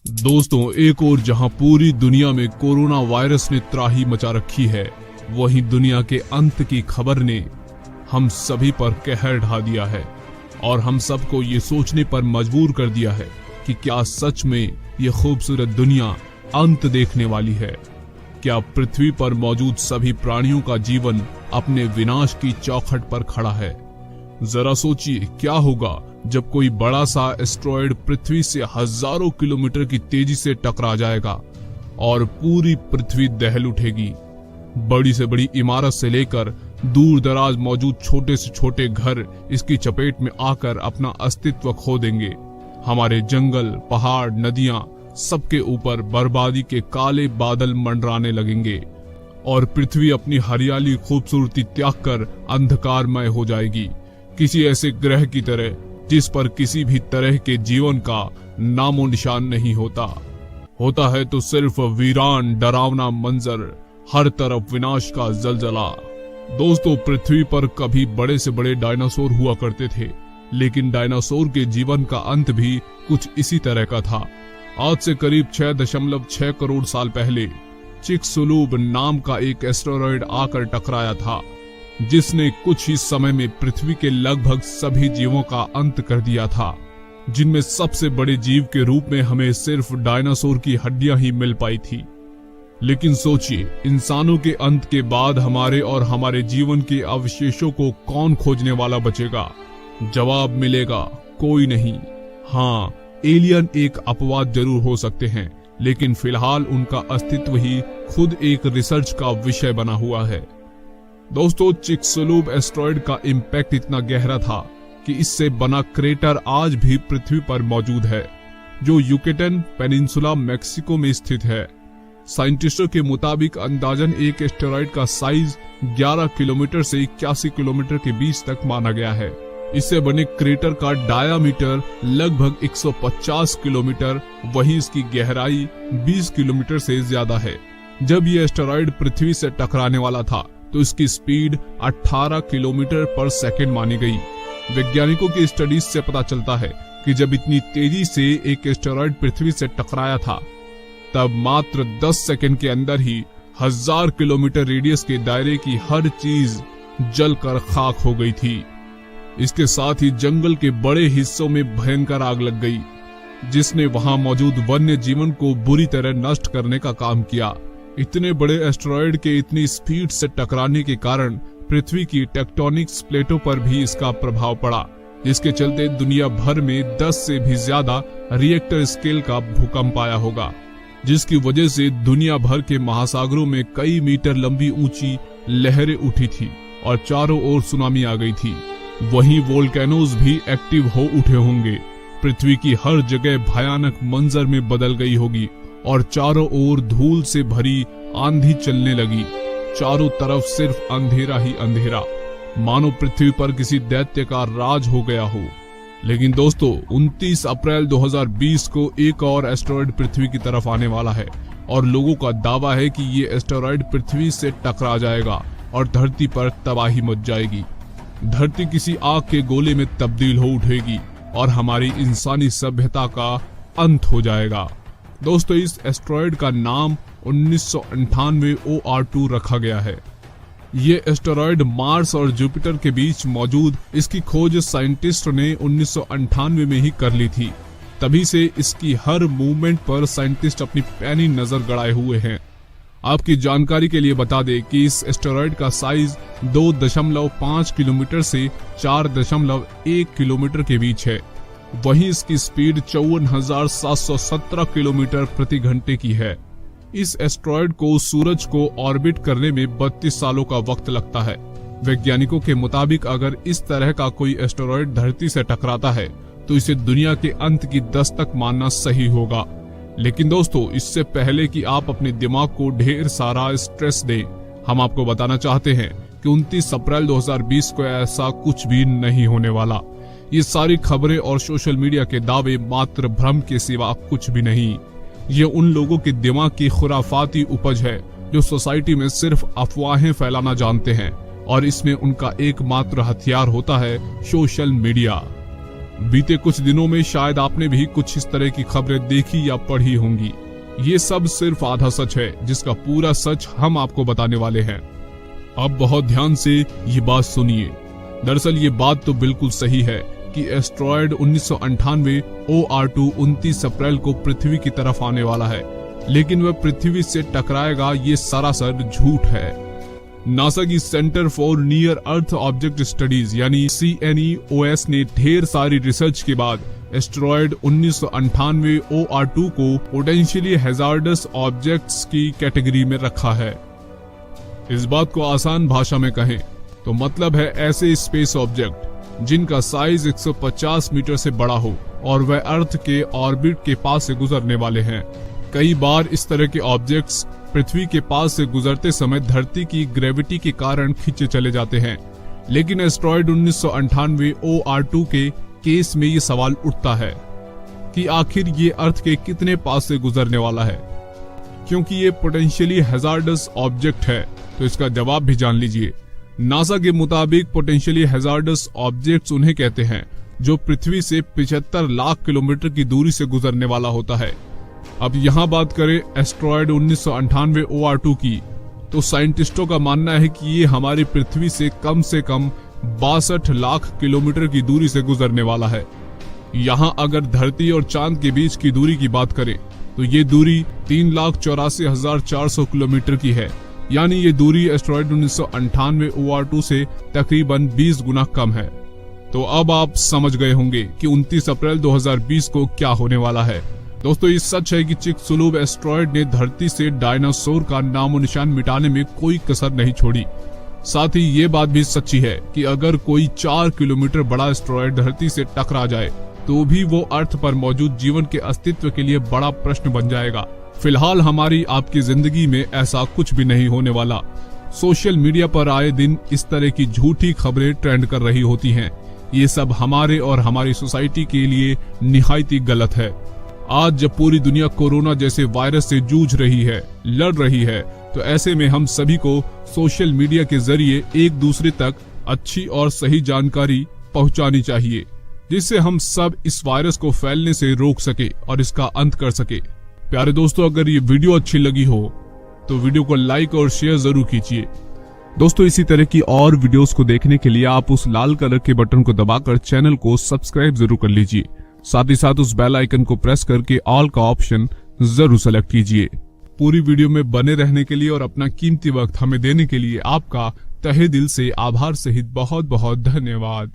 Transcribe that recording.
दोस्तों, एक और जहां पूरी दुनिया में कोरोना वायरस ने त्राही मचा रखी है, वहीं दुनिया के अंत की खबर ने हम सभी पर कहर ढा दिया है और हम सबको ये सोचने पर मजबूर कर दिया है कि क्या सच में ये खूबसूरत दुनिया अंत देखने वाली है। क्या पृथ्वी पर मौजूद सभी प्राणियों का जीवन अपने विनाश की चौखट पर खड़ा है। जरा सोचिए, क्या होगा जब कोई बड़ा सा एस्ट्रॉयड पृथ्वी से हजारों किलोमीटर की तेजी से टकरा जाएगा और पूरी पृथ्वी दहल उठेगी। बड़ी से बड़ी इमारत से लेकर दूर दराज मौजूद छोटे से छोटे घर इसकी चपेट में आकर अपना अस्तित्व खो देंगे। हमारे जंगल, पहाड़, नदियां सबके ऊपर बर्बादी के काले बादल मंडराने लगेंगे और पृथ्वी अपनी हरियाली खूबसूरती त्याग कर अंधकारमय हो जाएगी, किसी ऐसे ग्रह की तरह जिस पर किसी भी तरह के जीवन का नामो निशान नहीं होता है तो सिर्फ वीरान डरावना मंजर, हर तरफ विनाश का जलजला। दोस्तों, पृथ्वी पर कभी बड़े से बड़े डायनासोर हुआ करते थे, लेकिन डायनासोर के जीवन का अंत भी कुछ इसी तरह का था। आज से करीब 6.6 करोड़ साल पहले चिकसुलूब नाम का एक एस्टेरॉयड आकर टकराया था, जिसने कुछ ही समय में पृथ्वी के लगभग सभी जीवों का अंत कर दिया था, जिनमें सबसे बड़े जीव के रूप में हमें सिर्फ डायनासोर की हड्डियां ही मिल पाई थी। लेकिन सोचिए, इंसानों के अंत के बाद हमारे और हमारे जीवन के अवशेषों को कौन खोजने वाला बचेगा? जवाब मिलेगा, कोई नहीं। हाँ, एलियन एक अपवाद जरूर हो सकते हैं, लेकिन फिलहाल उनका अस्तित्व ही खुद एक रिसर्च का विषय बना हुआ है। दोस्तों, चिकसुलूब एस्ट्रॉयड का इंपैक्ट इतना गहरा था कि इससे बना क्रेटर आज भी पृथ्वी पर मौजूद है, जो युकेटन पेनिनसुला मैक्सिको में स्थित है। साइंटिस्टों के मुताबिक अंदाजन एक एस्टेरॉयड का साइज 11 किलोमीटर से 81 किलोमीटर के बीच तक माना गया है। इससे बने क्रेटर का डायामीटर लगभग 150 किलोमीटर, वहीं इसकी गहराई 20 किलोमीटर से ज्यादा है। जब ये एस्टेरॉयड पृथ्वी से टकराने वाला था तो इसकी स्पीड 18 किलोमीटर पर सेकंड मानी गई। वैज्ञानिकों की स्टडीज से पता चलता है कि जब इतनी तेजी से एक एस्टेरॉयड पृथ्वी से टकराया था, तब मात्र 10 सेकंड के अंदर ही 1000 किलोमीटर रेडियस के दायरे की हर चीज जलकर खाक हो गई थी। इसके साथ ही जंगल के बड़े हिस्सों में भयंकर आग लग गई, जिसने वहां मौजूद वन्य जीवन को बुरी तरह नष्ट करने का काम किया। इतने बड़े एस्टेरॉयड के इतनी स्पीड से टकराने के कारण पृथ्वी की टेक्टोनिक्स प्लेटों पर भी इसका प्रभाव पड़ा, जिसके चलते दुनिया भर में 10 से भी ज्यादा रिएक्टर स्केल का भूकंप आया होगा, जिसकी वजह से दुनिया भर के महासागरों में कई मीटर लंबी ऊंची लहरें उठी थी और चारों ओर सुनामी आ गई थी। वहीं वोल्केनोज भी एक्टिव हो उठे होंगे। पृथ्वी की हर जगह भयानक मंजर में बदल गई होगी और चारों ओर धूल से भरी आंधी चलने लगी। चारों तरफ सिर्फ अंधेरा ही अंधेरा, मानो पृथ्वी पर किसी दैत्य का राज हो गया हो। लेकिन दोस्तों, 29 अप्रैल 2020 को एक और एस्टेरॉयड पृथ्वी की तरफ आने वाला है और लोगों का दावा है कि ये एस्टेरॉयड पृथ्वी से टकरा जाएगा और धरती पर तबाही मच जाएगी। धरती किसी आग के गोले में तब्दील हो उठेगी और हमारी इंसानी सभ्यता का अंत हो जाएगा। दोस्तों, इस एस्टेरॉयड का नाम 1998 OR2 रखा गया है। ये एस्टेरॉयड मार्स और जुपिटर के बीच मौजूद, इसकी खोज साइंटिस्ट ने 1998 में ही कर ली थी। तभी से इसकी हर मूवमेंट पर साइंटिस्ट अपनी पैनी नजर गड़ाए हुए हैं। आपकी जानकारी के लिए बता दें कि इस एस्टेरॉयड का साइज 2.5 किलोमीटर से 4.1 किलोमीटर के बीच है। वहीं इसकी स्पीड 54,717 किलोमीटर प्रति घंटे की है। इस एस्टेरॉयड को सूरज को ऑर्बिट करने में 32 सालों का वक्त लगता है। वैज्ञानिकों के मुताबिक अगर इस तरह का कोई एस्टेरॉयड धरती से टकराता है तो इसे दुनिया के अंत की दस्तक मानना सही होगा। लेकिन दोस्तों, इससे पहले कि आप अपने दिमाग को ढेर सारा स्ट्रेस दें, हम आपको बताना चाहते हैं कि 29 अप्रैल 2020 को ऐसा कुछ भी नहीं होने वाला। ये सारी खबरें और सोशल मीडिया के दावे मात्र भ्रम के सिवा कुछ भी नहीं। ये उन लोगों के दिमाग की खुराफाती उपज है जो सोसाइटी में सिर्फ अफवाहें फैलाना जानते हैं और इसमें उनका एकमात्र हथियार होता है सोशल मीडिया। बीते कुछ दिनों में शायद आपने भी कुछ इस तरह की खबरें देखी या पढ़ी होंगी। ये सब सिर्फ आधा सच है, जिसका पूरा सच हम आपको बताने वाले हैं। अब बहुत ध्यान से ये बात सुनिए। दरअसल ये बात तो बिल्कुल सही है कि एस्ट्रॉयड 1998 OR2 29 अप्रैल को पृथ्वी की तरफ आने वाला है, लेकिन वह पृथ्वी से टकराएगा, ये सरासर झूठ है। नासा की centre for near earth object studies यानी CNEOS ने ढेर सारी रिसर्च के बाद एस्ट्रॉयड 1998 OR2 को पोटेंशियली हैजार्डस ऑब्जेक्ट्स की कैटेगरी में रखा है। इस बात को आसान भाषा में कहें तो मतलब है ऐसे स्पेस ऑब्जेक्ट जिनका साइज 150 मीटर से बड़ा हो और वह अर्थ के ऑर्बिट के पास से गुजरने वाले हैं। कई बार इस तरह के ऑब्जेक्ट्स पृथ्वी के पास से गुजरते समय धरती की ग्रेविटी के कारण खींचे चले जाते हैं, लेकिन एस्ट्रॉयड 1998 OR2 के केस में ये सवाल उठता है कि आखिर ये अर्थ के कितने पास से गुजरने वाला है। क्योंकि ये पोटेंशियली हैजार्डस ऑब्जेक्ट है, तो इसका जवाब भी जान लीजिए। नासा के मुताबिक पोटेंशियली हैजार्डस ऑब्जेक्ट्स उन्हें कहते हैं जो पृथ्वी से 75 लाख किलोमीटर की दूरी से गुजरने वाला होता है। अब यहाँ बात करें एस्ट्रॉयड 1998 OR2 की, तो साइंटिस्टों का मानना है कि ये हमारी पृथ्वी से कम 62 लाख किलोमीटर की दूरी से गुजरने वाला है। यहाँ अगर धरती और चांद के बीच की दूरी की बात करें तो ये दूरी 3,84,400 किलोमीटर की है, यानी ये दूरी एस्ट्रॉयड 1998 OR2 से तकरीबन 20 गुना कम है। तो अब आप समझ गए होंगे कि 29 अप्रैल 2020 को क्या होने वाला है। दोस्तों, ये सच है कि चिकसुलूब एस्ट्रॉयड ने धरती से डायनासोर का नामो निशान मिटाने में कोई कसर नहीं छोड़ी। साथ ही ये बात भी सच्ची है कि अगर कोई 4 किलोमीटर बड़ा एस्ट्रॉयड धरती से टकरा जाए तो भी वो अर्थ पर मौजूद जीवन के अस्तित्व के लिए बड़ा प्रश्न बन जाएगा। फिलहाल हमारी आपकी जिंदगी में ऐसा कुछ भी नहीं होने वाला। सोशल मीडिया पर आए दिन इस तरह की झूठी खबरें ट्रेंड कर रही होती हैं। ये सब हमारे और हमारी सोसाइटी के लिए निहायती गलत है। आज जब पूरी दुनिया कोरोना जैसे वायरस से जूझ रही है, लड़ रही है, तो ऐसे में हम सभी को सोशल मीडिया के जरिए एक दूसरे तक अच्छी और सही जानकारी पहुंचानी चाहिए, जिससे हम सब इस वायरस को फैलने से रोक सके और इसका अंत कर सके। प्यारे दोस्तों, अगर ये वीडियो अच्छी लगी हो तो वीडियो को लाइक और शेयर जरूर कीजिए। दोस्तों, इसी तरह की और वीडियोस को देखने के लिए आप उस लाल कलर के बटन को दबाकर चैनल को सब्सक्राइब जरूर कर लीजिए। साथ ही साथ उस बेल आइकन को प्रेस करके ऑल का ऑप्शन जरूर सेलेक्ट कीजिए। पूरी वीडियो में बने रहने के लिए और अपना कीमती वक्त हमें देने के लिए आपका तहे दिल से आभार सहित बहुत बहुत धन्यवाद।